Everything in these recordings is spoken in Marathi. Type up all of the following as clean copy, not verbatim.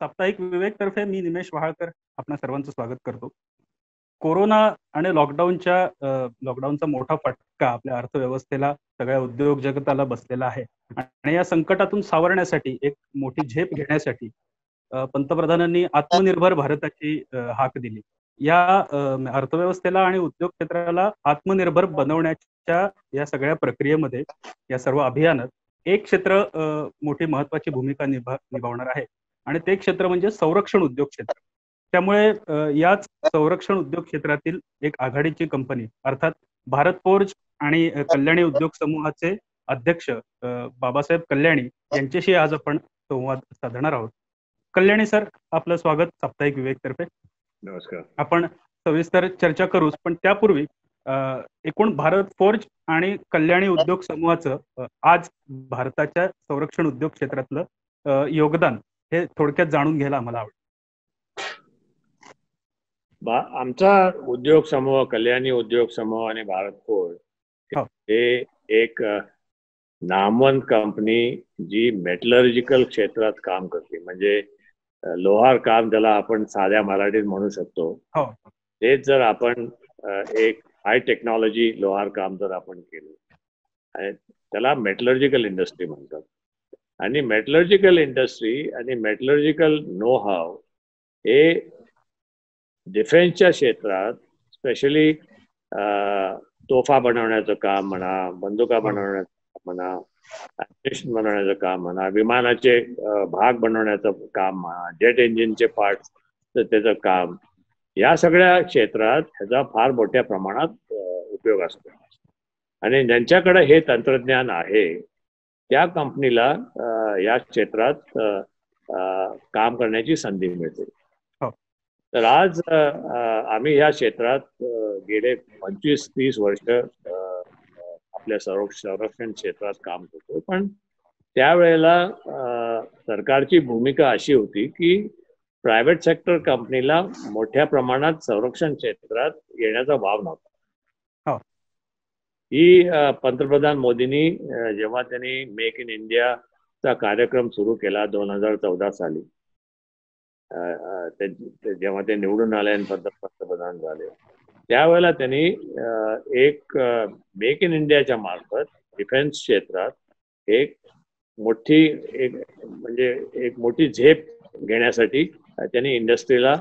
साप्ताहिक विवेक तर्फे मी निमेश वहाळकर आपणा सर्वांचं स्वागत करतो. कोरोना आणि लॉकडाऊनचा मोठा फटका आपल्या अर्थव्यवस्थेला, सगळ्या उद्योग जगताला बसलेला आहे आणि या संकटातून सावरण्यासाठी एक मोठी झेप घेण्यासाठी पंतप्रधानांनी आत्मनिर्भर भारताची हाक दिली. या अर्थव्यवस्थेला आणि उद्योग क्षेत्राला आत्मनिर्भर बनवण्याच्या या सगळ्या प्रक्रियेमध्ये, या सर्व अभियानात एक क्षेत्र मोठी महत्वाची भूमिका निभावणार आहे आणि ते क्षेत्र म्हणजे संरक्षण उद्योग क्षेत्र. त्यामुळे याच संरक्षण उद्योग क्षेत्रातील एक आघाडीची कंपनी अर्थात भारत फोर्ज आणि कल्याणी उद्योग समूहाचे अध्यक्ष बाबासाहेब कल्याणी यांच्याशी आज आपण संवाद साधणार आहोत. कल्याणी सर, आपलं स्वागत साप्ताहिक विवेक तर्फे. नमस्कार. आपण सविस्तर चर्चा करूच, पण त्यापूर्वी एकूण भारत फोर्ज आणि कल्याणी उद्योग समूहाचं आज भारताच्या संरक्षण उद्योग क्षेत्रातलं योगदान हे थोडक्यात जाणून घ्यायला आम्हाला आवडेल. आमचा उद्योग समूह, कल्याणी उद्योग समूह आणि भारत फोर्ज हे एक नामवंत कंपनी जी मेटलर्जिकल क्षेत्रात काम करते, म्हणजे लोहार काम ज्याला आपण साध्या मराठीत म्हणू शकतो. तेच जर आपण एक हाय टेक्नॉलॉजी लोहार काम जर आपण केलं, त्याला मेटलर्जिकल इंडस्ट्री म्हणतात. आणि मेटलर्जिकल इंडस्ट्री आणि मेटलर्जिकल नो हाव हे डिफेन्सच्या क्षेत्रात, स्पेशली तोफा बनवण्याचं काम म्हणा, बंदुका बनवण्याचं काम म्हणा, ॲम्युनिशन बनवण्याचं काम म्हणा, विमानाचे भाग बनवण्याचं काम म्हणा, जेट इंजिनचे पार्ट्स त्याचं काम, या सगळ्या क्षेत्रात ह्याचा फार मोठ्या प्रमाणात उपयोग असतो. आणि ज्यांच्याकडे हे तंत्रज्ञान आहे त्या कंपनीला या क्षेत्रात काम करण्याची संधी मिळते. तर आज आम्ही या क्षेत्रात गेले 25-30 वर्ष आपल्या संरक्षण क्षेत्रात काम करतो. पण त्यावेळेला सरकारची भूमिका अशी होती की प्रायव्हेट सेक्टर कंपनीला मोठ्या प्रमाणात संरक्षण क्षेत्रात येण्याचा वाव नव्हता. ही पंतप्रधान मोदींनी जेव्हा त्यांनी मेक इन इंडियाचा कार्यक्रम सुरू केला 2014 साली, जेव्हा ते निवडून आले आणि पंतप्रधान झाले, त्यावेळेला त्यांनी एक मेक इन इंडियाच्या मार्फत डिफेन्स क्षेत्रात एक मोठी झेप घेण्यासाठी त्यांनी इंडस्ट्रीला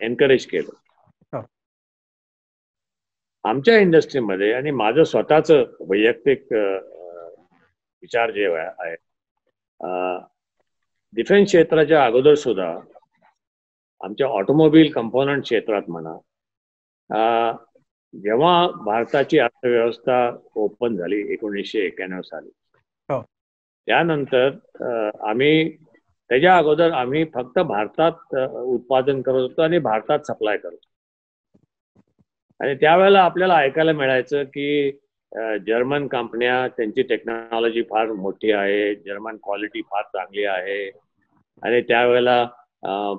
एनकरेज केलं. आमच्या इंडस्ट्रीमध्ये आणि माझं स्वतःच वैयक्तिक विचार जे आहे, डिफेन्स क्षेत्राच्या अगोदर सुद्धा आमच्या ऑटोमोबाईल कंपोनंट क्षेत्रात म्हणा, जेव्हा भारताची अर्थव्यवस्था ओपन झाली 1991 साली, त्यानंतर त्याच्या अगोदर आम्ही फक्त भारतात उत्पादन करत होतो आणि भारतात सप्लाय करत होतो. आणि त्यावेळेला आपल्याला ऐकायला मिळायचं की जर्मन कंपन्या, त्यांची टेक्नॉलॉजी फार मोठी आहे, जर्मन क्वालिटी फार चांगली आहे. आणि त्यावेळेला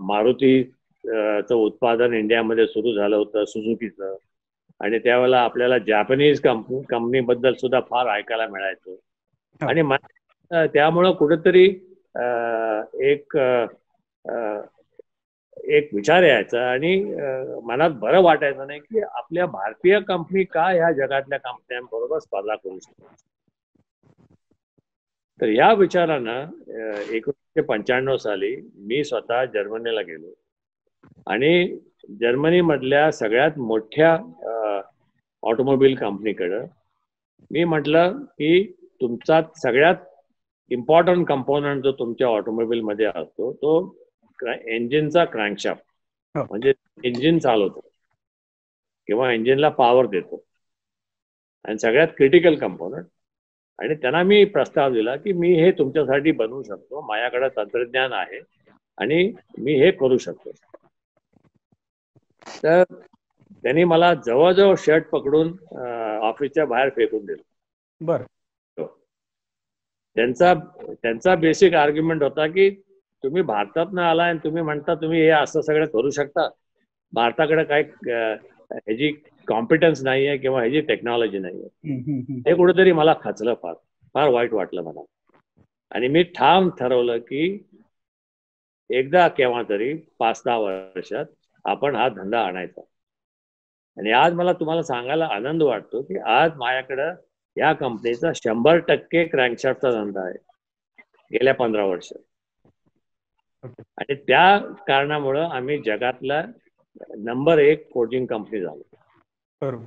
मारुतीचं उत्पादन इंडियामध्ये सुरू झालं होतं, सुझुकीचं. आणि त्यावेळेला आपल्याला जॅपनीज कंपनीबद्दल सुद्धा फार ऐकायला मिळायचं. आणि त्यामुळं कुठेतरी एक विचार यायचा आणि मनात बरं वाटायचं नाही की आपल्या भारतीय कंपनी का ह्या जगातल्या कंपन्यांबरोबर स्पर्धा करू शकतो. तर या विचारानं 1995 साली मी स्वतः जर्मनीला गेलो आणि जर्मनीमधल्या सगळ्यात मोठ्या ऑटोमोबाईल कंपनीकडं मी म्हटलं की तुमचा सगळ्यात इम्पॉर्टंट कंपोनंट जो तुमच्या ऑटोमोबाईलमध्ये असतो तो इंजिनचा क्रँकशाफ्ट, म्हणजे इंजिन चालवतो किंवा इंजिनला पॉवर देतो, आणि सगळ्यात क्रिटिकल कंपोनंट. आणि त्यांना मी प्रस्ताव दिला की मी हे तुमच्यासाठी बनवू शकतो, माझ्याकडे तंत्रज्ञान आहे आणि मी हे करू शकतो. तर त्यांनी मला जवळजवळ शर्ट पकडून ऑफिसच्या बाहेर फेकून दिलं. बरं. त्यांचा बेसिक आर्ग्युमेंट होता की तुम्ही भारतातनं आलाय आणि तुम्ही म्हणता तुम्ही हे असं सगळं करू शकता, भारताकडे काय ह्याची कॉम्पिटन्स नाहीये किंवा ह्याची टेक्नॉलॉजी नाहीये. हे कुठेतरी मला खचलं, फार फार वाईट वाटलं मला. आणि मी ठाम ठरवलं की एकदा केव्हा तरी 5-10 वर्षात आपण हा धंदा आणायचा. आणि आज मला तुम्हाला सांगायला आनंद वाटतो की आज माझ्याकडं या कंपनीचा 100% क्रँकशाफ्टचा धंदा आहे गेल्या 15 वर्षात. आणि त्या कारणामुळं आम्ही जगातला नंबर 1 फोर्जिंग कंपनी झालो. बरोबर.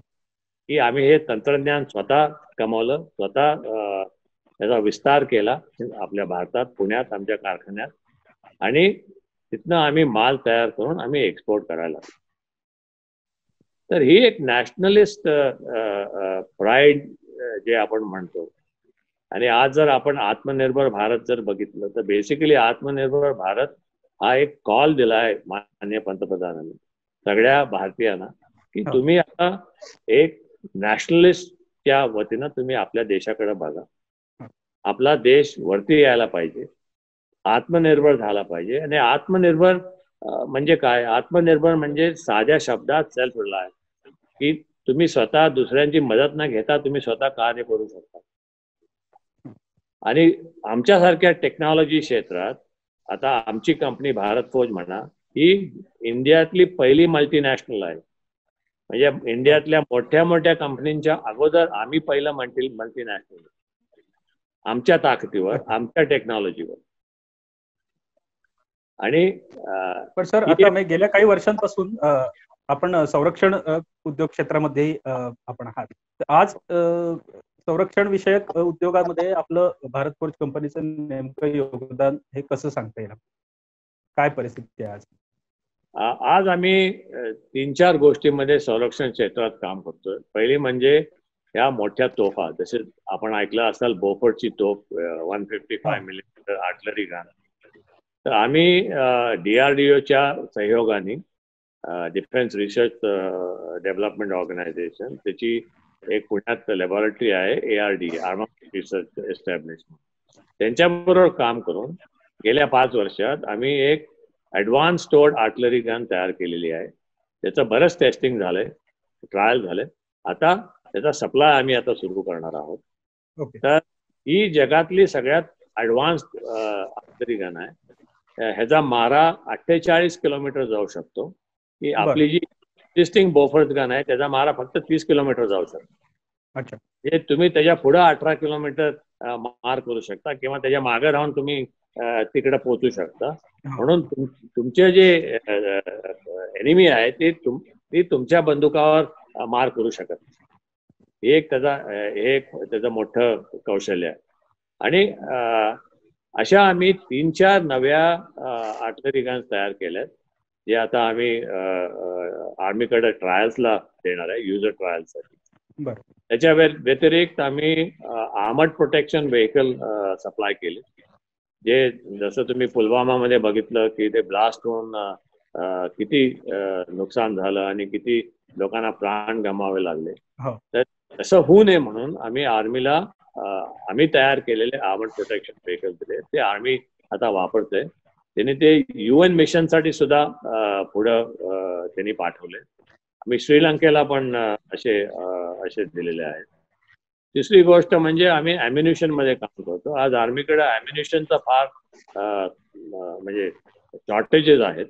की आम्ही हे तंत्रज्ञान स्वतः कमावलं, स्वतः त्याचा विस्तार केला आपल्या भारतात, पुण्यात आमच्या कारखान्यात, आणि तिथनं आम्ही माल तयार करून आम्ही एक्सपोर्ट करायला लागलो. तर ही एक नॅशनलिस्ट प्राईड जे आपण म्हणतो. आणि आज जर आपण आत्मनिर्भर भारत जर बघितलं तर बेसिकली आत्मनिर्भर भारत हा एक कॉल दिला आहे माननीय पंतप्रधानांनी सगळ्या भारतीयांना की तुम्ही आता एक नॅशनलिस्टच्या वतीनं तुम्ही आपल्या देशाकडे बघा. आपला देश वरती यायला पाहिजे, आत्मनिर्भर झाला पाहिजे. आणि आत्मनिर्भर म्हणजे काय? आत्मनिर्भर म्हणजे साध्या शब्दात सेल्फ रिलायन्स, की तुम्ही स्वतः दुसऱ्यांची मदत न घेता तुम्ही स्वतः कार्य करू शकता. आणि आमच्यासारख्या टेक्नॉलॉजी क्षेत्रात आता आमची कंपनी भारत फोर्ज म्हणा ही इंडियातली पहिली मल्टीनॅशनल आहे. म्हणजे इंडियातल्या मोठ्या मोठ्या कंपनींच्या अगोदर आम्ही पहिलं मल्टीनॅशनल, आमच्या ताकदीवर, आमच्या टेक्नॉलॉजीवर. आणि पण सर आता मी गेल्या काही वर्षांपासून आपण संरक्षण उद्योग क्षेत्रामध्ये आपण आहात. आज संरक्षण विषयक उद्योगामध्ये आपलं भारत फोर्ज कंपनीचं नेमकं योगदान हे कसं सांगता येईल? काय परिस्थिती आहे आज? आज आम्ही 3-4 गोष्टींमध्ये संरक्षण क्षेत्रात काम करतोय. पहिली म्हणजे या मोठ्या तोफा, जसे आपण ऐकलं असाल बोफोर्डची तोफ 155 मिलीमीटर आर्टिलरी गन. तर आम्ही DRDOच्या सहयोगाने डिफेन्स रिसर्च डेव्हलपमेंट ऑर्गनायझेशन, त्याची एक पुण्यात लॅबोरेटरी आहे ARD, आर्मामेंट रिसर्च एस्टॅब्लिशमेंट, त्यांच्याबरोबर काम करून गेल्या 5 वर्षात आम्ही एक ॲडव्हान्स टोर्ड आर्टिलरी गन तयार केलेली आहे. त्याचं बरंच टेस्टिंग झालंय, ट्रायल झालंय. आता त्याचा सप्लाय आम्ही आता सुरू करणार आहोत. तर ही जगातली सगळ्यात ॲडव्हान्स आर्टिलरी गन आहे. ह्याचा मारा 48 किलोमीटर जाऊ शकतो. की आपली जी एक्झिस्टिंग बोफोर्ड गन आहे त्याचा मारा फक्त 30 किलोमीटर जाऊ शकतो. अच्छा. हे तुम्ही त्याच्या पुढे 18 किलोमीटर मार करू शकता किंवा त्याच्या मागे राहून तुम्ही तिकडे पोहोचू शकता. म्हणून तुमचे जे एनिमी आहे ते तुमच्या बंदुकावर मार करू शकत. हे एक त्याचं मोठं कौशल्य आहे. आणि अशा आम्ही 3-4 नव्या आर्टिलरी गन्स तयार केल्यात, जे आता आम्ही आर्मीकडे ट्रायल्सला देणार आहे, युजर ट्रायल्ससाठी. त्याच्या व्यतिरिक्त आम्ही आर्मर्ड प्रोटेक्शन व्हेकल सप्लाय केले, जे जसं तुम्ही पुलवामामध्ये बघितलं की ते ब्लास्ट होऊन किती नुकसान झालं आणि किती लोकांना प्राण गमावे लागले. तर तसं होऊ नये म्हणून आम्ही आर्मीला आम्ही तयार केलेले आर्मर्ड प्रोटेक्शन व्हेकल दिले. ते आर्मी आता वापरते. त्यांनी ते UN मिशनसाठी सुद्धा पुढं त्यांनी पाठवले. आम्ही श्रीलंकेला पण असे दिलेले आहेत. तिसरी गोष्ट म्हणजे आम्ही ॲम्युनिशन मध्ये काम करतो. आज आर्मीकडे ॲम्युनिशनचा फार म्हणजे शॉर्टेजेस आहेत.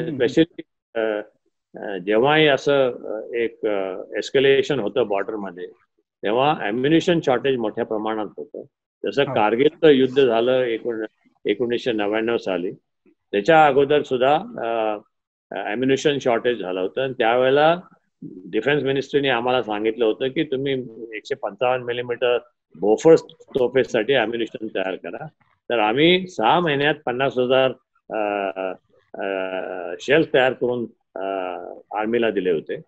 स्पेशली जेव्हाही असं एक एस्केलेशन होतं बॉर्डरमध्ये तेव्हा ॲम्युनिशन शॉर्टेज मोठ्या प्रमाणात होतं. जसं कारगिलचं युद्ध झालं 1999 साली, त्याच्या अगोदर सुद्धा ॲम्युनिशन शॉर्टेज झालं होतं. आणि त्यावेळेला डिफेन्स मिनिस्ट्रीने आम्हाला सांगितलं होतं की तुम्ही 155 मिलीमीटर बोफोर्स तोफेसाठी ॲम्युनिशन तयार करा. तर आम्ही 6 महिन्यात 50,000 शेल्स तयार करून आर्मीला दिले होते.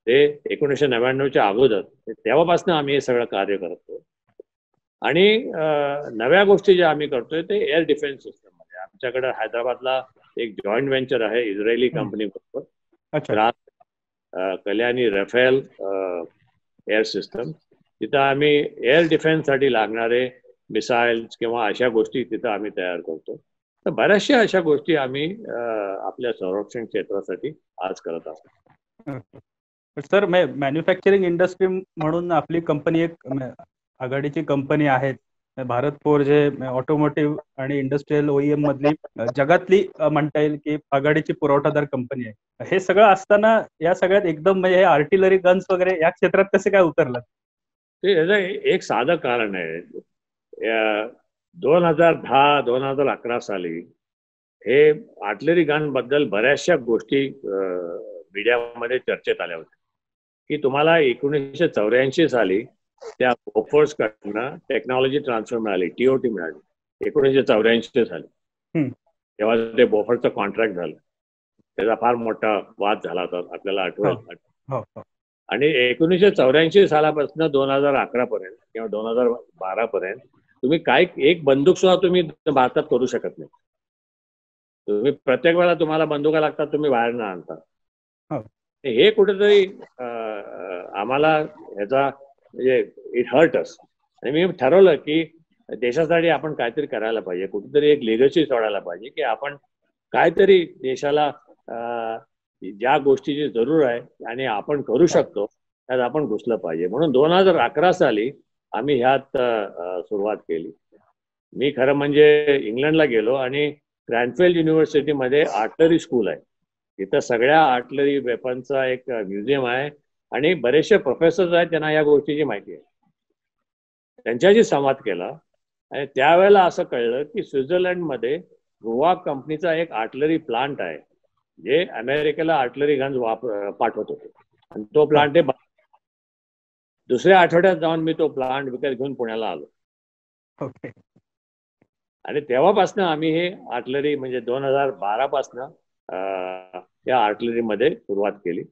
ते 1999च्या अगोदर. तेव्हापासून आम्ही हे सगळं कार्य करतो. आणि नव्या गोष्टी ज्या आम्ही करतोय ते एअर डिफेन्स सिस्टम मध्ये. आमच्याकडे हैदराबादला एक जॉईंट व्हेंचर आहे इस्रायली कंपनी बरोबर, कल्याणी रफेल एअर सिस्टम. तिथं आम्ही एअर डिफेन्स साठी लागणारे मिसाईल्स किंवा अशा गोष्टी तिथं आम्ही तयार करतो. तर बऱ्याचशा अशा गोष्टी आम्ही आपल्या संरक्षण क्षेत्रासाठी आज करत असतो. सर, मॅन्युफॅक्चरिंग इंडस्ट्री म्हणून आपली कंपनी एक आघाडीची कंपनी आहे. भारत फोर्ज हे ऑटोमोटिव्ह आणि इंडस्ट्रीयल ओईएम मधली जगातली म्हणता येईल की आघाडीची पुरवठादार कंपनी आहे. हे सगळं असताना या सगळ्यात एकदम म्हणजे हे आर्टिलरी गन्स वगैरे या क्षेत्रात कसे काय उतरलात? ते याचं एक साधं कारण आहे. 2010-2011 साली हे आर्टिलरी गन बद्दल बऱ्याचशा गोष्टी मीडियामध्ये चर्चेत आल्या होत्या की तुम्हाला 1984 साली त्या बोफोर्स कडनं टेक्नॉलॉजी ट्रान्सफर मिळाली, टीओटी मिळाली 1984 साली. तेव्हा ते बोफोर्सचं कॉन्ट्रॅक्ट झालं. त्याचा फार मोठा वाद झाला होता, आपल्याला आठवत. आणि 1984 सालापासून 2011 पर्यंत किंवा 2012 पर्यंत तुम्ही काय एक बंदूक सुद्धा तुम्ही भारतात करू शकत नाही. तुम्ही प्रत्येक वेळा तुम्हाला बंदुका लागतात, तुम्ही बाहेर न आणता. हे कुठेतरी आम्हाला ह्याचा म्हणजे इट हर्ट अस. आणि मी ठरवलं की देशासाठी आपण काहीतरी करायला पाहिजे, कुठेतरी एक लेगसी सोडायला पाहिजे की आपण काहीतरी देशाला ज्या गोष्टीची जरूर आहे आणि आपण करू शकतो त्यात आपण घुसलं पाहिजे. म्हणून 2011 साली आम्ही ह्यात सुरुवात केली. मी खरं म्हणजे इंग्लंडला गेलो आणि क्रॅनफेल्ड युनिव्हर्सिटीमध्ये आर्टिलरी स्कूल आहे. तिथं सगळ्या आर्टिलरी वेपनचा एक म्युझियम आहे आणि बरेचसे प्रोफेसर्स आहेत त्यांना या गोष्टीची माहिती आहे. त्यांच्याशी संवाद केला आणि त्यावेळेला असं कळलं की स्वित्झर्लंडमध्ये रुवा कंपनीचा एक आर्टिलरी प्लांट आहे जे अमेरिकेला आर्टिलरी गन्स पाठवत होते. आणि तो प्लांट हे दुसऱ्या आठवड्यात जाऊन मी तो प्लांट विकत घेऊन पुण्याला आलो. आणि तेव्हापासून आम्ही हे आर्टिलरी म्हणजे 2012 पासून या आर्टिलरीमध्ये सुरुवात केली.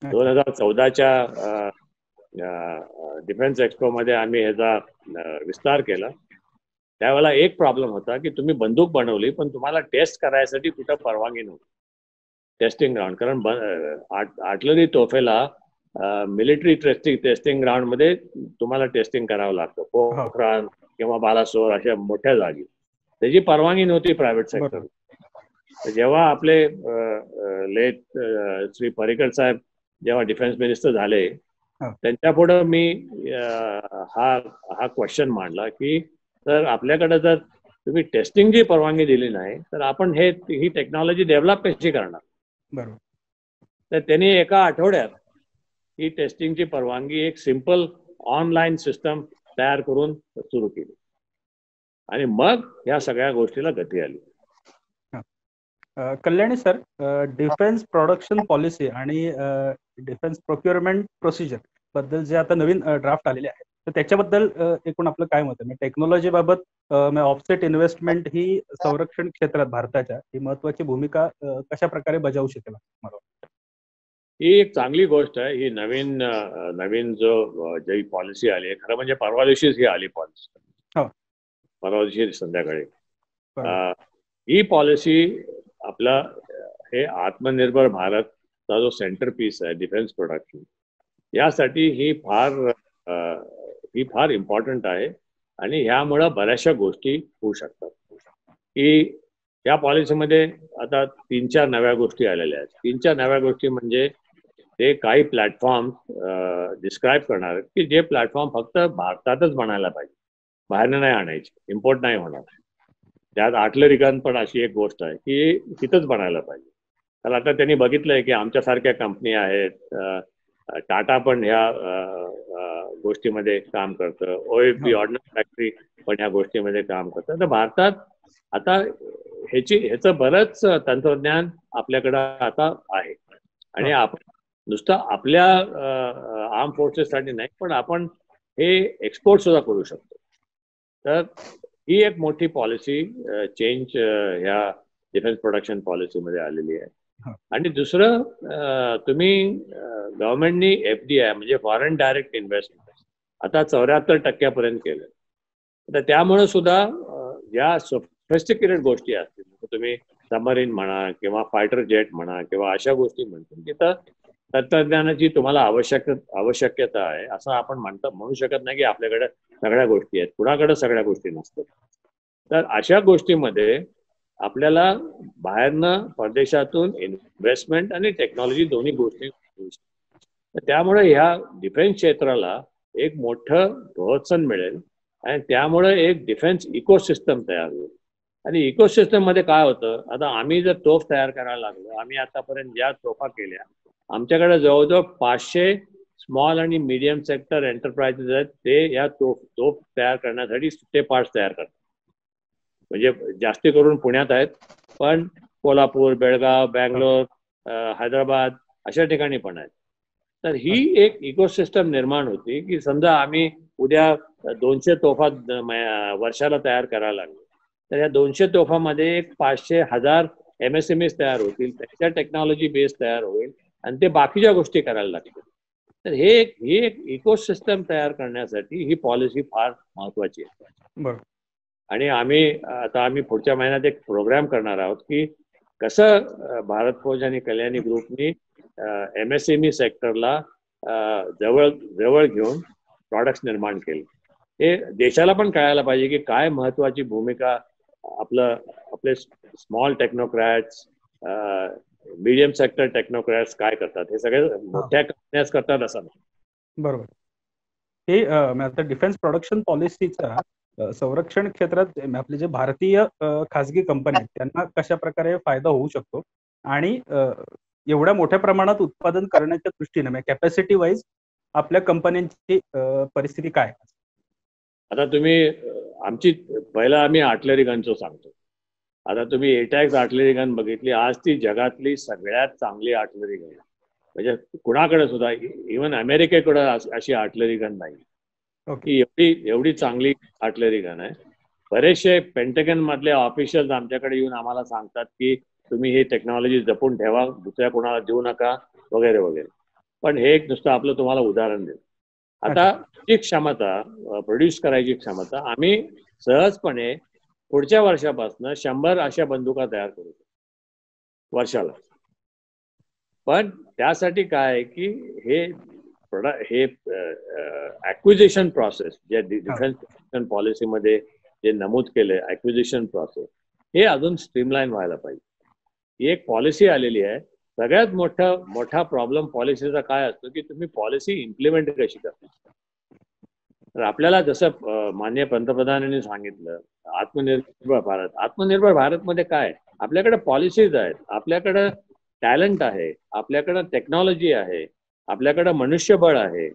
2014च्या डिफेन्स एक्सपो मध्ये आम्ही ह्याचा विस्तार केला. त्यावेळेला एक प्रॉब्लेम होता की तुम्ही बंदूक बनवली पण तुम्हाला टेस्ट करायसाठी कुठं परवानगी नव्हती, टेस्टिंग ग्राउंड. कारण आर्टिलरी तोफेला मिलिटरी टेस्टिंग ग्राउंड मध्ये तुम्हाला टेस्टिंग करावं लागतं. पोखरान किंवा बालासोर अशा मोठ्या जागी त्याची परवानगी नव्हती प्रायव्हेट सेक्टर. जेव्हा आपले लेट श्री पर्रिकर साहेब जेव्हा डिफेन्स मिनिस्टर झाले त्यांच्या पुढे मी हा क्वेश्चन मांडला की तर आपल्याकडे जर तुम्ही टेस्टिंगची परवानगी दिली नाही तर आपण ही टेक्नॉलॉजी डेव्हलप कशी करणार. बरोबर. तर त्यांनी एका आठवड्यात ही टेस्टिंगची परवानगी एक सिंपल ऑनलाईन सिस्टम तयार करून सुरू केली आणि मग या सगळ्या गोष्टीला गती आली. Kalyani sir, defence production policy आणि डिफेन्स प्रोक्युअरमेंट प्रोसिजर बद्दल जे आता नवीन ड्राफ्ट आलेले आहे तर त्याच्याबद्दल एकूण आपलं काय मत आहे? टेक्नॉलॉजी बाबत ऑफसेट इन्व्हेस्टमेंट ही संरक्षण क्षेत्रात भारताच्या ही महत्वाची भूमिका कशा प्रकारे बजावू शकेल मला वाटतं? ही एक चांगली गोष्ट आहे. ही नवीन जी पॉलिसी आली आहे, खरं म्हणजे परवा दिवशीच ही आली पॉलिसी, परवा दिवशी संध्याकाळी. ही पॉलिसी आपला हे आत्मनिर्भर भारतचा जो सेंटर पीस आहे डिफेन्स प्रोडक्शन यासाठी ही फार इम्पॉर्टंट आहे आणि ह्यामुळं बऱ्याचशा गोष्टी होऊ शकतात. की या पॉलिसीमध्ये आता 3-4 नव्या गोष्टी आलेल्या आहेत. 3-4 नव्या गोष्टी म्हणजे ते काही प्लॅटफॉर्म डिस्क्राईब करणार की जे प्लॅटफॉर्म फक्त भारतातच बनायला पाहिजे, बाहेरनं नाही आणायचे, इम्पोर्ट नाही होणार. त्यात आर्टिलरी गन पण अशी एक गोष्ट आहे की तिथंच बनायला पाहिजे. तर आता त्यांनी बघितलंय की आमच्यासारख्या कंपनी आहेत, टाटा पण ह्या गोष्टीमध्ये काम करतं, OFB ऑर्डिनन्स फॅक्टरी पण ह्या गोष्टीमध्ये काम करतं. तर भारतात आता ह्याचं बरंच तंत्रज्ञान आपल्याकडं आता आहे आणि आपण नुसतं आपल्या आर्म फोर्सेससाठी नाही पण आपण हे एक्सपोर्ट सुद्धा करू शकतो. तर ही एक मोठी पॉलिसी चेंज ह्या डिफेन्स प्रोडक्शन पॉलिसीमध्ये आलेली आहे. आणि दुसरं तुम्ही गव्हर्नमेंटनी FDI म्हणजे फॉरेन डायरेक्ट इन्व्हेस्टमेंट आता 74% केलं. तर त्यामुळे सुद्धा ज्या सोफिस्टिकेटेड गोष्टी असतील तुम्ही सबमरीन म्हणा किंवा फायटर जेट म्हणा किंवा अशा गोष्टी म्हणतो तिथं तंत्रज्ञानाची तुम्हाला आवश्यकता आहे असं आपण म्हणू शकत नाही की आपल्याकडे सगळ्या गोष्टी आहेत, कुणाकडे सगळ्या गोष्टी नसतात. तर अशा गोष्टीमध्ये आपल्याला बाहेरनं परदेशातून इन्व्हेस्टमेंट आणि टेक्नॉलॉजी दोन्ही गोष्टी होऊ शकतात. त्यामुळे ह्या डिफेन्स क्षेत्राला एक मोठं प्रोत्साहन मिळेल आणि त्यामुळे एक डिफेन्स इकोसिस्टम तयार होईल. आणि इकोसिस्टम मध्ये काय होतं, आता आम्ही जर तोफ तयार करायला लागलो, आम्ही आतापर्यंत ज्या तोफा केल्या, आमच्याकडे जवळजवळ 500 स्मॉल आणि मीडियम सेक्टर एंटरप्राइजेस आहेत, ते या तोफ तयार करण्यासाठी ते पार्ट्स तयार करतात. म्हणजे जास्ती करून पुण्यात आहेत, पण कोल्हापूर, बेळगाव, बँगलोर, हैदराबाद अशा ठिकाणी पण आहेत. तर ही एक इकोसिस्टम निर्माण होती की समजा आम्ही उद्या 200 तोफा वर्षाला तयार करायला लागलो, तर या 200 तोफामध्ये एक 500,000 MSMEs तयार होतील, त्याच्या टेक्नॉलॉजी बेस तयार होईल आणि ते बाकीच्या गोष्टी करायला लागतील. तर ही एक इकोसिस्टम तयार करण्यासाठी ही पॉलिसी फार महत्वाची आहे. आणि आम्ही पुढच्या महिन्यात एक प्रोग्राम करणार आहोत की कसं भारत फौज आणि कल्याणी ग्रुपनी MSME सेक्टरला जवळ घेऊन प्रॉडक्ट्स निर्माण केले. हे देशाला पण कळायला पाहिजे की काय महत्वाची भूमिका आपले small technocrats, medium sector technocrats काय करतात. हे सगळे मोठ्या कंपन्याच करतात असं नाही. बरोबर. हे आता डिफेन्स प्रोडक्शन पॉलिसीचा संरक्षण क्षेत्रात आपले जे भारतीय खासगी कंपन्या आहेत त्यांना कशा प्रकारे फायदा होऊ शकतो आणि एवढ्या मोठ्या प्रमाणात उत्पादन करण्याच्या दृष्टीने म्हणजे कॅपॅसिटी वाईज आपल्या कंपन्यांची परिस्थिती काय? आता तुम्ही पहिला आम्ही आर्टिलरी गनचं सांगतो. आता तुम्ही एटॅक्स आर्टिलरी गन बघितली, आज ती जगातली सगळ्यात चांगली आर्टिलरी गन. म्हणजे कुणाकडे सुद्धा, इव्हन अमेरिकेकडे अशी आर्टिलरी गन नाही की एवढी चांगली आर्टिलरी गन आहे. बरेचसे पेंटगन मधले ऑफिशियल्स आमच्याकडे येऊन आम्हाला सांगतात की तुम्ही ही टेक्नॉलॉजी जपून ठेवा, दुसऱ्या कोणाला देऊ नका वगैरे वगैरे. पण हे एक नुसतं आपलं तुम्हाला उदाहरण देतो. आता ही क्षमता, प्रोड्यूस करायची क्षमता आम्ही सहजपणे पुढच्या वर्षापासून 100 अशा बंदुका तयार करू वर्षाला. पण त्यासाठी काय आहे की हे ॲक्विजिशन प्रोसेस जे डिफेन्स पॉलिसीमध्ये जे नमूद केले, ॲक्विजिशन प्रोसेस, हे अजून स्ट्रीमलाईन व्हायला पाहिजे. ही एक पॉलिसी आलेली आहे. सगळ्यात मोठा प्रॉब्लेम पॉलिसीचा काय असतो की तुम्ही पॉलिसी इम्प्लिमेंट कशी करता. तर आपल्याला जसं माननीय पंतप्रधानांनी सांगितलं, आत्मनिर्भर भारतमध्ये काय, आपल्याकडे पॉलिसीज आहेत, आपल्याकडं टॅलेंट आहे, आपल्याकडं टेक्नॉलॉजी आहे, आपल्याकडं मनुष्यबळ आहे,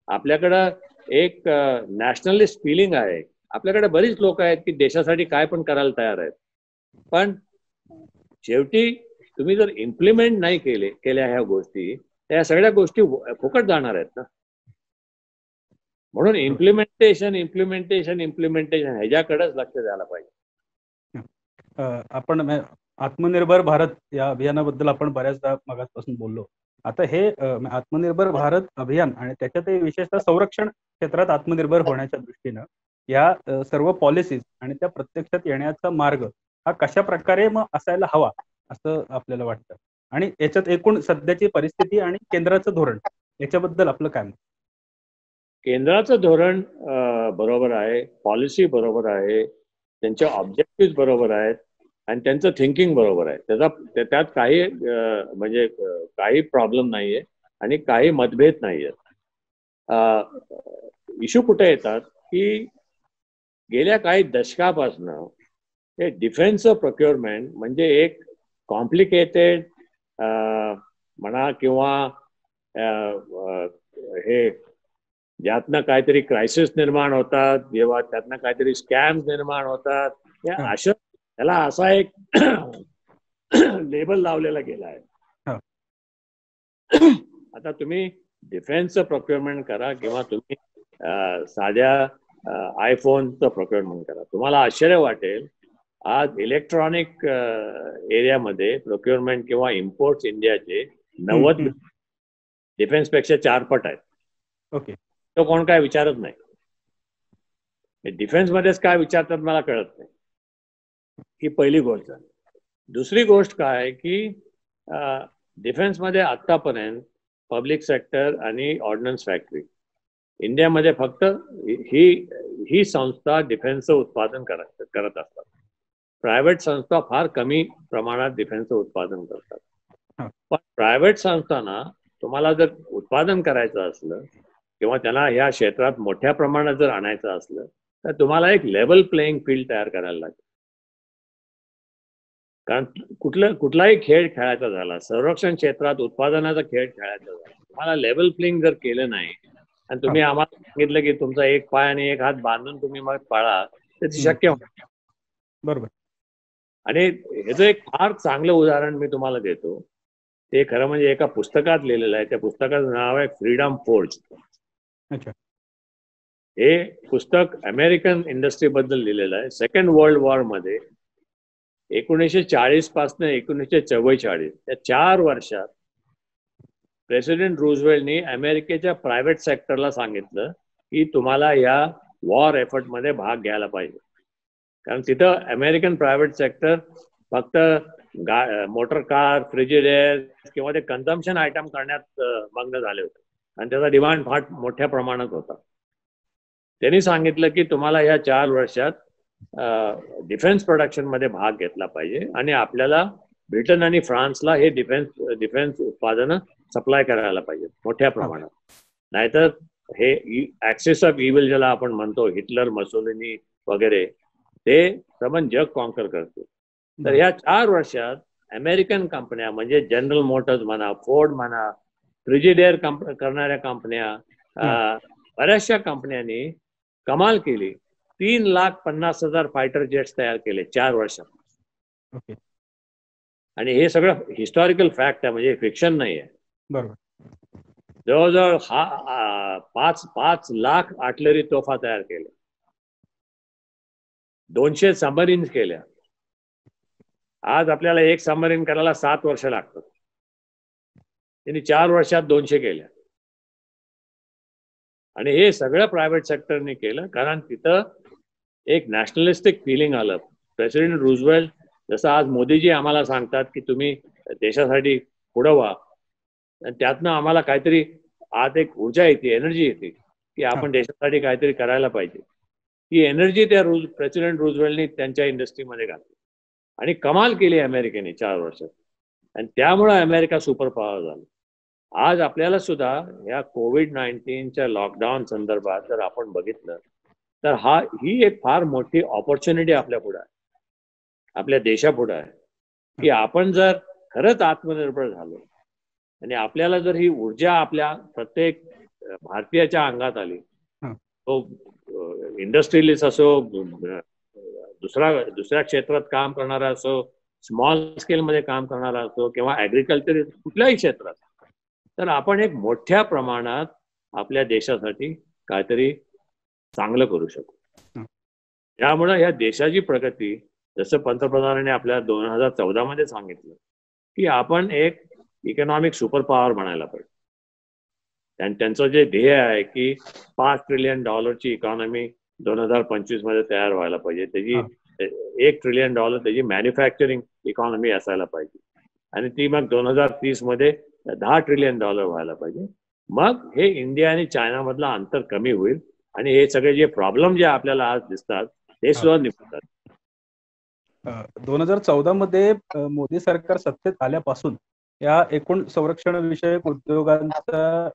आपल्याकडं एक नॅशनलिस्ट फिलिंग आहे, आपल्याकडे बरीच लोक आहेत की देशासाठी काय पण करायला तयार आहेत. पण शेवटी तुम्ही जर इम्प्लिमेंट नाही केल्या ह्या गोष्टी, त्या सगळ्या गोष्टी फुकट जाणार आहेत ना. म्हणून इम्प्लिमेंटेशन ह्याच्याकडेच लक्ष द्यायला पाहिजे. आपण आत्मनिर्भर भारत या अभियानाबद्दल आपण बऱ्याचदा मगाचपासून बोललो. आता हे आत्मनिर्भर भारत अभियान आणि त्याच्यात विशेषतः संरक्षण क्षेत्रात आत्मनिर्भर होण्याच्या दृष्टीनं या सर्व पॉलिसीज आणि त्या प्रत्यक्षात येण्याचा मार्ग हा कशा प्रकारे मग असायला हवा असं आपल्याला वाटतं, आणि याच्यात एकूण सध्याची परिस्थिती आणि केंद्राचं धोरण याच्याबद्दल आपलं काय मत? केंद्राचं धोरण बरोबर आहे, पॉलिसी बरोबर आहे, त्यांचे ऑब्जेक्टिव्ह बरोबर आहेत आणि त्यांचं थिंकिंग बरोबर आहे. त्यात काही म्हणजे काही प्रॉब्लेम नाहीये आणि काही मतभेद नाहीयेत. इश्यू कुठे येतात की गेल्या काही दशकापासनं हे डिफेन्सचं प्रोक्युअरमेंट म्हणजे एक कॉम्प्लिकेटेड म्हणा किंवा हे ज्यातनं काहीतरी क्रायसिस निर्माण होतात, जेव्हा त्यातनं काहीतरी स्कॅम्स निर्माण होतात, त्याला असा एक लेबल लावलेला गेला आहे. आता तुम्ही डिफेन्सचं प्रोक्युअरमेंट करा किंवा तुम्ही साध्या आयफोनचं प्रोक्युअरमेंट करा, तुम्हाला आश्चर्य वाटेल आज इलेक्ट्रॉनिक एरियामध्ये प्रोक्युअरमेंट किंवा इम्पोर्ट्स इंडियाचे 90 डिफेन्सपेक्षा 4 पट आहेत. ओके. तो कोण काय विचारत नाही. डिफेन्स मध्येच काय विचारतात मला कळत नाही. ही पहिली गोष्ट. दुसरी गोष्ट काय की डिफेन्समध्ये आतापर्यंत पब्लिक सेक्टर आणि ऑर्डनन्स फॅक्टरी इंडियामध्ये फक्त ही संस्था डिफेन्सचं उत्पादन करत असतात. प्रायव्हेट संस्था फार कमी प्रमाणात डिफेन्सचं उत्पादन करतात. पण प्रायव्हेट संस्थांना तुम्हाला जर उत्पादन करायचं असलं किंवा त्यांना ह्या क्षेत्रात मोठ्या प्रमाणात जर आणायचं असलं तर तुम्हाला एक लेवल प्लेइंग फील्ड तयार करायला लागेल. कारण कुठलाही खेळ खेळायचा झाला, संरक्षण क्षेत्रात उत्पादनाचा खेळ खेळायचा झाला, तुम्हाला लेवल प्लेइंग जर केलं नाही आणि तुम्ही आम्हाला सांगितलं की तुमचा एक पाय आणि एक हात बांधून तुम्ही मग पळा, तर ते शक्य होणार. बरोबर. आणि ह्याचं एक फार चांगलं उदाहरण मी तुम्हाला देतो. ते खरं म्हणजे एका पुस्तकात लिहिलेलं आहे. त्या पुस्तकाचं नाव आहे फ्रीडम फोर्ज. अच्छा. हे पुस्तक अमेरिकन इंडस्ट्री बद्दल लिहिलेलं आहे. सेकंड वर्ल्ड वॉर मध्ये 1940 पासून 1944 या 4 वर्षात प्रेसिडेंट रूझवेल्टनी अमेरिकेच्या प्रायव्हेट सेक्टरला सांगितलं की तुम्हाला या वॉर एफर्ट मध्ये भाग घ्यायला पाहिजे. कारण तिथं अमेरिकन प्रायव्हेट सेक्टर फक्त मोटर कार, फ्रिजिडेअर किंवा ते कन्झम्पशन आयटम करण्यात मग्न झाले होते आणि त्याचा डिमांड फार मोठ्या प्रमाणात होता. त्यांनी सांगितलं की तुम्हाला या 4 वर्षात डिफेन्स प्रोडक्शन मध्ये भाग घेतला पाहिजे आणि आपल्याला ब्रिटन आणि फ्रान्सला हे डिफेन्स उत्पादनं सप्लाय करायला पाहिजे मोठ्या प्रमाणात. नाहीतर हे ऍक्सेस ऑफ इव्हिल ज्याला आपण म्हणतो, हिटलर, मसोलिनी वगैरे, ते सबंध जग कॉन्कर करतो. तर या 4 वर्षात अमेरिकन कंपन्या म्हणजे जनरल मोटर्स म्हणा, फोर्ड म्हणा, फ्रिजिडेअर करणाऱ्या कंपन्या, बऱ्याचशा कंपन्यांनी कमाल केली. 3,50,000 फायटर जेट्स तयार केले 4 वर्षात. आणि हे सगळं हिस्टॉरिकल फॅक्ट आहे, म्हणजे फिक्शन नाही आहे. बरोबर. जवळजवळ 5 लाख आर्टिलरी तोफा तयार केल्या, 200 सबमरीन्स केल्या. आज आपल्याला एक सबमरीन करायला 7 वर्ष लागतात. त्यांनी 4 वर्षात 200 केल्या. आणि हे सगळं प्रायव्हेट सेक्टरने केलं कारण तिथं एक नॅशनलिस्टिक फिलिंग आलं. प्रेसिडेंट रूझवेल्ट, जसं आज मोदीजी आम्हाला सांगतात की तुम्ही देशासाठी पुढं व्हा, आणि त्यातनं आम्हाला काहीतरी आत एक ऊर्जा येते, एनर्जी येते की आपण देशासाठी काहीतरी करायला पाहिजे. ही एनर्जी त्या प्रेसिडेंट रूझवेल्टनी त्यांच्या इंडस्ट्रीमध्ये घातली आणि कमाल केली अमेरिकेने 4 वर्षात. आणि त्यामुळे अमेरिका सुपर पॉवर झाला. आज आपल्याला सुद्धा या कोविड-19च्या लॉकडाऊन संदर्भात जर आपण बघितलं तर ही एक फार मोठी ऑपॉर्च्युनिटी आपल्या पुढे आहे, आपल्या देशापुढे आहे, की आपण जर खरंच आत्मनिर्भर झालो आणि आपल्याला जर ही ऊर्जा आपल्या प्रत्येक भारतीयाच्या अंगात आली, तो इंडस्ट्रियलिस्ट असो, दुसऱ्या क्षेत्रात काम करणारा असो, स्मॉल स्केल मध्ये काम करणारा असो किंवा ऍग्रिकल्चर, कुठल्याही क्षेत्रात, तर आपण एक मोठ्या प्रमाणात आपल्या देशासाठी काहीतरी चांगलं करू शकू. त्यामुळे या देशाची प्रगती, जसं पंतप्रधानांनी आपल्या 2014 मध्ये सांगितलं की आपण एक इकॉनॉमिक सुपर पॉवर बनायला पाहिजे. आणि त्यांचं जे ध्येय आहे की $5 ट्रिलियन इकॉनॉमी 2025 मध्ये तयार व्हायला पाहिजे, त्याची $1 ट्रिलियन त्याची मॅन्युफॅक्चरिंग इकॉनॉमी असायला पाहिजे आणि ती मग 2030 मध्ये $10 ट्रिलियन व्हायला पाहिजे. मग हे इंडिया आणि चायना मधला अंतर कमी होईल आणि हे सगळे जे प्रॉब्लेम जे आपल्याला आज दिसतात ते सुद्धा निघतात. 2014 मध्ये मोदी सरकार सत्तेत आल्यापासून या एकूण संरक्षण विषयक उद्योगांचा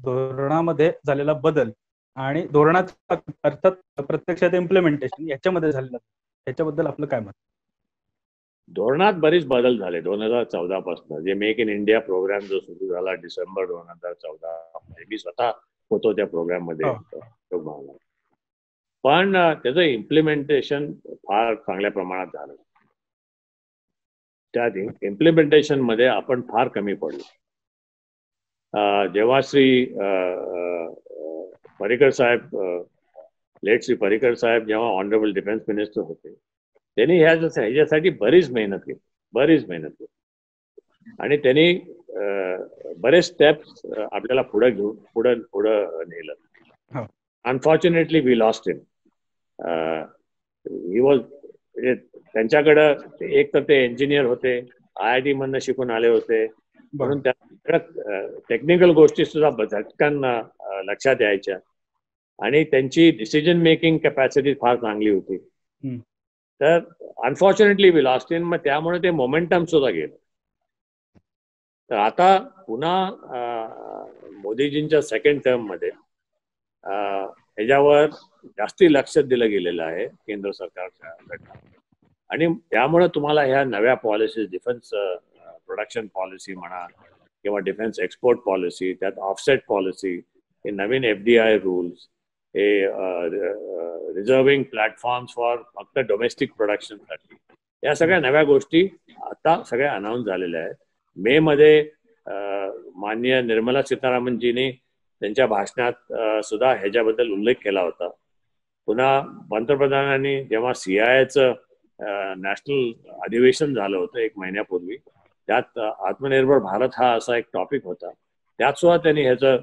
धोरणामध्ये झालेला बदल आणि धोरणाचा अर्थात प्रत्यक्षात इम्प्लिमेंटेशन याच्यामध्ये झालेलं, याच्याबद्दल आपलं काय मत? धोरणात बरेच बदल झाले 2014 पासून. जे मेक इन इंडिया प्रोग्राम जो सुरू झाला डिसेंबर 2014 मध्ये, मी स्वतः होतो त्या प्रोग्राम मध्ये, पण त्याचं इम्प्लिमेंटेशन फार चांगल्या प्रमाणात झालं. त्या इम्प्लिमेंटेशन मध्ये आपण फार कमी पडलो. जेव्हा श्री पर्रिकर साहेब, लेट श्री पर्रिकर साहेब जेव्हा ऑनरेबल डिफेन्स मिनिस्टर होते, त्यांनी ह्याच्यासाठी बरीच मेहनत केली आणि त्यांनी बरेच स्टेप्स आपल्याला पुढे नेलं. Unfortunately we lost him. He was, त्यांच्याकडं एक तर ते इंजिनियर होते, IIT मधनं शिकून आले होते, म्हणून त्या टेक्निकल गोष्टी सुद्धा झटकन लक्षात यायच्या आणि त्यांची डिसिजन मेकिंग कॅपॅसिटी फार चांगली होती. तर अनफॉर्च्युनेटली वी लॉस्ट हिम. मग त्यामुळे ते मोमेंटम सुद्धा गेलं. तर आता पुन्हा मोदीजींच्या सेकंड टर्म मध्ये ह्याच्यावर जास्ती लक्ष दिलं गेलेलं आहे केंद्र सरकारकडनं. आणि त्यामुळे तुम्हाला ह्या नव्या पॉलिसी, डिफेन्स प्रोडक्शन पॉलिसी म्हणा किंवा डिफेन्स एक्सपोर्ट पॉलिसी, त्यात ऑफसेट पॉलिसी, हे नवीन FDI रूल्स, हे रिझर्विंग प्लॅटफॉर्म्स फॉर फक्त डोमेस्टिक प्रोडक्शनसाठी, या सगळ्या नव्या गोष्टी आता सगळ्या अनाऊन्स झालेल्या आहेत. मे मध्ये माननीय निर्मला सीतारामनजींनी त्यांच्या भाषणात सुद्धा ह्याच्याबद्दल उल्लेख केला होता. पुन्हा पंतप्रधानांनी जेव्हा CIIचं नॅशनल अधिवेशन झालं होतं 1 महिन्यापूर्वी, त्यात आत्मनिर्भर भारत हा असा एक टॉपिक होता, त्यात सुद्धा त्यांनी ह्याचं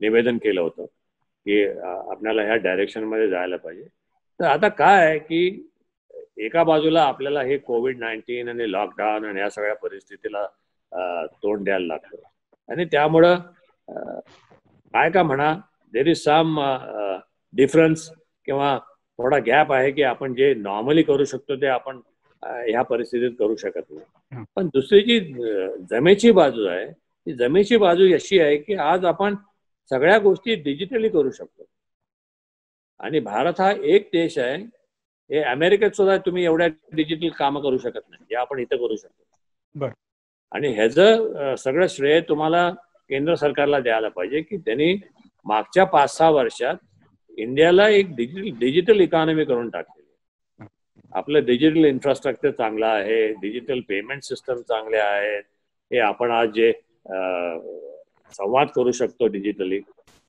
निवेदन केलं होतं की आपल्याला ह्या डायरेक्शन मध्ये जायला पाहिजे. तर आता काय आहे की एका बाजूला आपल्याला हे COVID-19 आणि लॉकडाऊन आणि या सगळ्या परिस्थितीला तोंड द्यायला लागतं, आणि त्यामुळं काय का म्हणा, देर इज सम डिफरन्स किंवा थोडा गॅप आहे की आपण जे नॉर्मली करू शकतो ते आपण ह्या परिस्थितीत करू शकत नाही. पण दुसरी जी जमेची बाजू आहे, ती जमेची बाजू अशी आहे की आज आपण सगळ्या गोष्टी डिजिटली करू शकतो. आणि भारत हा एक देश आहे, हे अमेरिकेत सुद्धा तुम्ही एवढ्या डिजिटल कामं करू शकत नाही जे आपण इथं करू शकतो. आणि ह्याचं सगळं श्रेय तुम्हाला केंद्र सरकारला द्यायला पाहिजे की त्यांनी मागच्या 5-6 वर्षात इंडियाला एक डिजिटल इकॉनॉमी करून टाकली. आपलं डिजिटल इन्फ्रास्ट्रक्चर चांगलं आहे, डिजिटल पेमेंट सिस्टम चांगले आहेत, हे आपण आज जे संवाद करू शकतो डिजिटली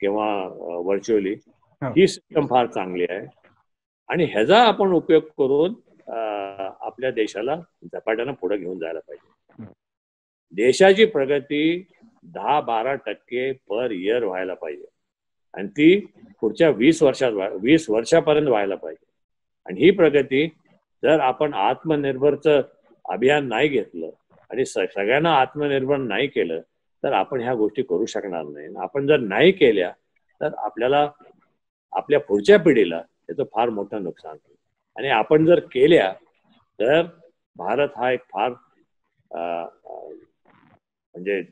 किंवा व्हर्च्युअली, ही सिस्टम फार चांगली आहे. आणि ह्याचा आपण उपयोग करून आपल्या देशाला झपाट्यानं पुढे घेऊन जायला पाहिजे. देशाची प्रगती 10-12% पर इयर व्हायला पाहिजे, आणि ती पुढच्या 20 वर्षापर्यंत व्हायला पाहिजे. आणि ही प्रगती जर आपण आत्मनिर्भरचं अभियान नाही घेतलं आणि सगळ्यांना आत्मनिर्भर नाही केलं तर आपण ह्या गोष्टी करू शकणार नाही. आपण जर नाही केल्या तर आपल्याला आपल्या पुढच्या पिढीला त्याचं फार मोठं नुकसान होईल. आणि आपण जर केल्या तर भारत हा एक फार म्हणजे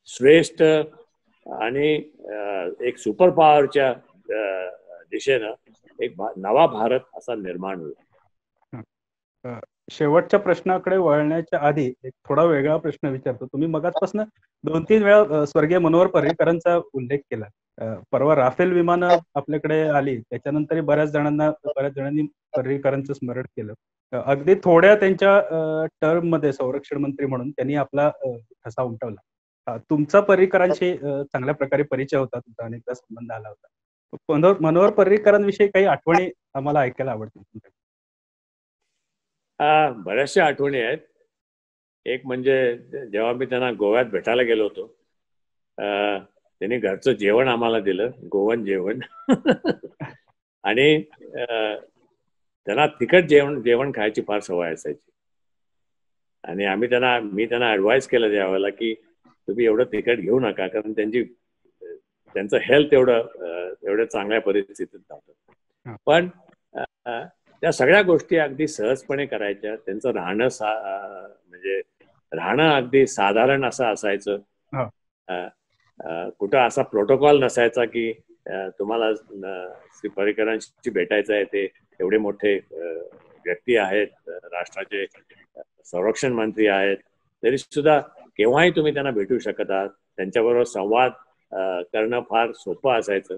श्रेष्ठ आणि एक सुपर पॉवरच्या दिशेनं एक नवा भारत असा निर्माण होईल. शेवटच्या प्रश्नाकडे वळण्याच्या आधी एक थोडा वेगळा प्रश्न विचारतो. तुम्ही मगाचपासून 2-3 वेळा स्वर्गीय मनोहर पर्रीकरांचा उल्लेख केला. परवा राफेल विमानं आपल्याकडे आली, त्याच्यानंतर बऱ्याच जणांनी पर्रीकरांचं स्मरण केलं. अगदी थोड्या त्यांच्या टर्म मध्ये संरक्षण मंत्री म्हणून त्यांनी आपला ठसा उमटवला. तुमचा पर्रीकरांशी चांगल्या प्रकारे परिचय होता, तुमचा अनेकदा संबंध आला होता. मनोहर पर्रीकरांविषयी काही आठवणी आम्हाला ऐकायला आवडतील. बऱ्याचशा आठवणी आहेत. एक म्हणजे जेव्हा मी त्यांना गोव्यात भेटायला गेलो होतो, त्यांनी घरचं जेवण आम्हाला दिलं, गोवन जेवण. आणि त्यांना तिखट जेवण खायची फार सवय असायची. आणि मी त्यांना ऍडवाइस केलं त्यावेळेला की तुम्ही एवढं तिखट घेऊ नका, कारण त्यांचं हेल्थ एवढ्या चांगल्या परिस्थितीत नव्हतं. पण त्या सगळ्या गोष्टी अगदी सहजपणे करायच्या. त्यांचं राहणं अगदी साधारण असं असायचं. कुठं असा प्रोटोकॉल नसायचा की तुम्हाला श्री पर्रीकरांशी भेटायचं आहे, ते एवढे मोठे व्यक्ती आहेत, राष्ट्राचे संरक्षण मंत्री आहेत, तरी सुद्धा केव्हाही तुम्ही त्यांना भेटू शकत आहात. त्यांच्याबरोबर संवाद करणं फार सोपं असायचं.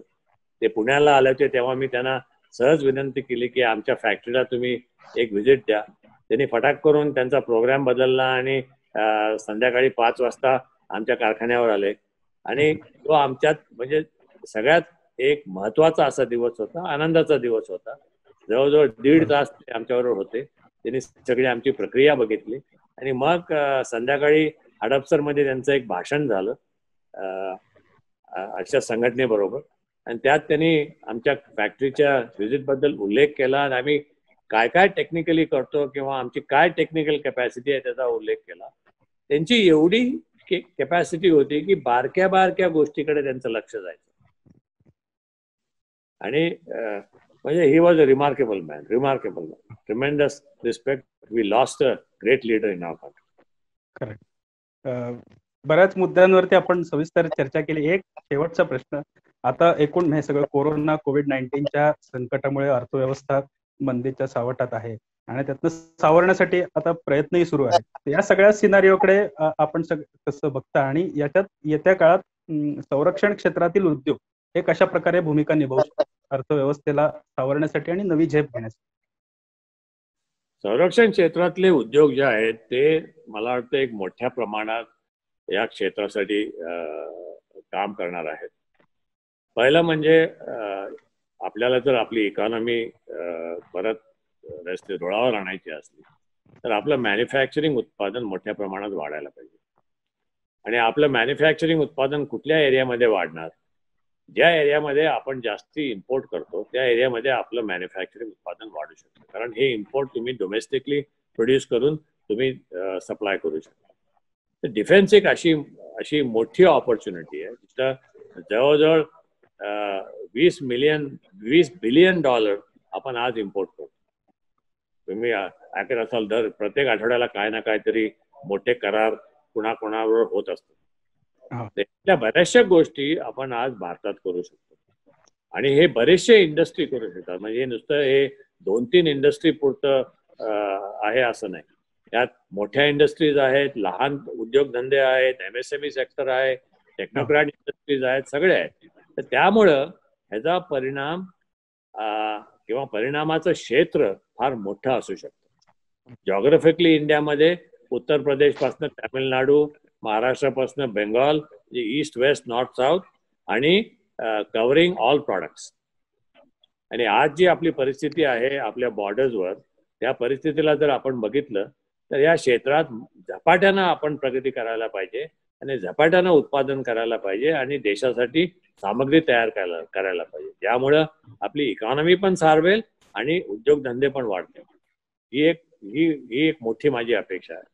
ते पुण्याला आले होते तेव्हा मी त्यांना सहज विनंती केली की आमच्या फॅक्टरीला तुम्ही एक व्हिजिट द्या. त्यांनी फटाक करून त्यांचा प्रोग्राम बदलला आणि संध्याकाळी 5 वाजता आमच्या कारखान्यावर आले. आणि तो आमच्यात म्हणजे सगळ्यात एक महत्वाचा असा दिवस होता, आनंदाचा दिवस होता. जवळजवळ 1.5 तास ते आमच्याबरोबर होते. त्यांनी सगळी आमची प्रक्रिया बघितली आणि मग संध्याकाळी हडपसरमध्ये त्यांचं एक भाषण झालं अशा संघटनेबरोबर. आणि त्यात त्यांनी आमच्या फॅक्टरीच्या व्हिजिट बद्दल उल्लेख केला आणि आम्ही काय काय टेक्निकली करतो किंवा आमची काय टेक्निकल कॅपॅसिटी आहे त्याचा उल्लेख केला. त्यांची एवढी कॅपॅसिटी होती की बारक्या बारक्या गोष्टीकडे त्यांचं लक्ष जायचं. आणि म्हणजे he was a remarkable man, tremendous respect. We lost a great leader in our country. Correct. बऱ्याच मुद्द्यांवरती आपण सविस्तर चर्चा केली. एक शेवटचा प्रश्न, आता एकूण हे सगळं कोरोना कोविड-19च्या संकटामुळे अर्थव्यवस्था मंदीच्या सावटात आहे आणि त्यातनं सावरण्यासाठी आता प्रयत्नही सुरू आहेत. या सगळ्या सिनारिओकडे आपण कसं बघता आणि याच्यात येत्या काळात संरक्षण क्षेत्रातील उद्योग हे कशा प्रकारे भूमिका निभावू शकतात अर्थव्यवस्थेला सावरण्यासाठी आणि नवी झेप घेण्यासाठी? संरक्षण क्षेत्रातले उद्योग जे आहेत ते मला वाटतं एक मोठ्या प्रमाणात या क्षेत्रासाठी काम करणार आहेत. पहिलं म्हणजे आपल्याला जर आपली इकॉनॉमी परत रस्ते रुळावर आणायची असली तर आपलं मॅन्युफॅक्चरिंग उत्पादन मोठ्या प्रमाणात वाढायला पाहिजे. आणि आपलं मॅन्युफॅक्चरिंग उत्पादन कुठल्या एरियामध्ये वाढणार? ज्या एरियामध्ये आपण जास्ती इम्पोर्ट करतो त्या एरियामध्ये आपलं मॅन्युफॅक्चरिंग उत्पादन वाढू शकतं, कारण हे इम्पोर्ट तुम्ही डोमेस्टिकली प्रोड्यूस करून तुम्ही सप्लाय करू शकता. तर डिफेन्स एक अशी मोठी ऑपॉर्च्युनिटी आहे जिथं जवळजवळ 20 बिलियन डॉलर आपण आज इम्पोर्ट करतो. तुम्ही ऐकत असाल दर प्रत्येक आठवड्याला काय ना काहीतरी मोठे करार कोणाकोणावर होत असतात. त्या बऱ्याचशा गोष्टी आपण आज भारतात करू शकतो आणि हे बरेचसे इंडस्ट्री करू शकतात. म्हणजे नुसतं हे 2-3 इंडस्ट्री पुरतं आहे असं नाही. यात मोठ्या इंडस्ट्रीज आहेत, लहान उद्योगधंदे आहेत, MSME सेक्टर आहे, टेक्नोक्रॅट इंडस्ट्रीज आहेत, सगळे आहेत. तर त्यामुळं ह्याचा परिणाम किंवा परिणामाचं क्षेत्र फार मोठं असू शकतं. जॉग्राफिकली इंडियामध्ये उत्तर प्रदेशपासून तामिळनाडू, महाराष्ट्रापासून Bengal, east west north south आणि कव्हरिंग ऑल प्रॉडक्ट्स. आणि आज जी आपली परिस्थिती आहे आपल्या बॉर्डर्सवर, त्या परिस्थितीला जर आपण बघितलं तर या क्षेत्रात झपाट्यानं आपण प्रगती करायला पाहिजे आणि झपाट्यानं उत्पादन करायला पाहिजे आणि देशासाठी सामग्री तयार करायला पाहिजे. त्यामुळं आपली इकॉनॉमी पण सारवेल आणि उद्योगधंदे पण वाढतील. ही एक मोठी माझी अपेक्षा आहे.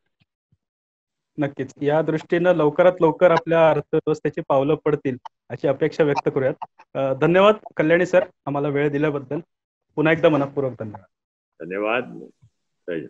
नक्कीच या दृष्टीनं लवकरात लवकर आपल्या अर्थव्यवस्थेची पावलं पडतील अशी अपेक्षा व्यक्त करूयात. धन्यवाद कल्याणी सर, आम्हाला वेळ दिल्याबद्दल पुन्हा एकदा मनपूर्वक धन्यवाद. धन्यवाद.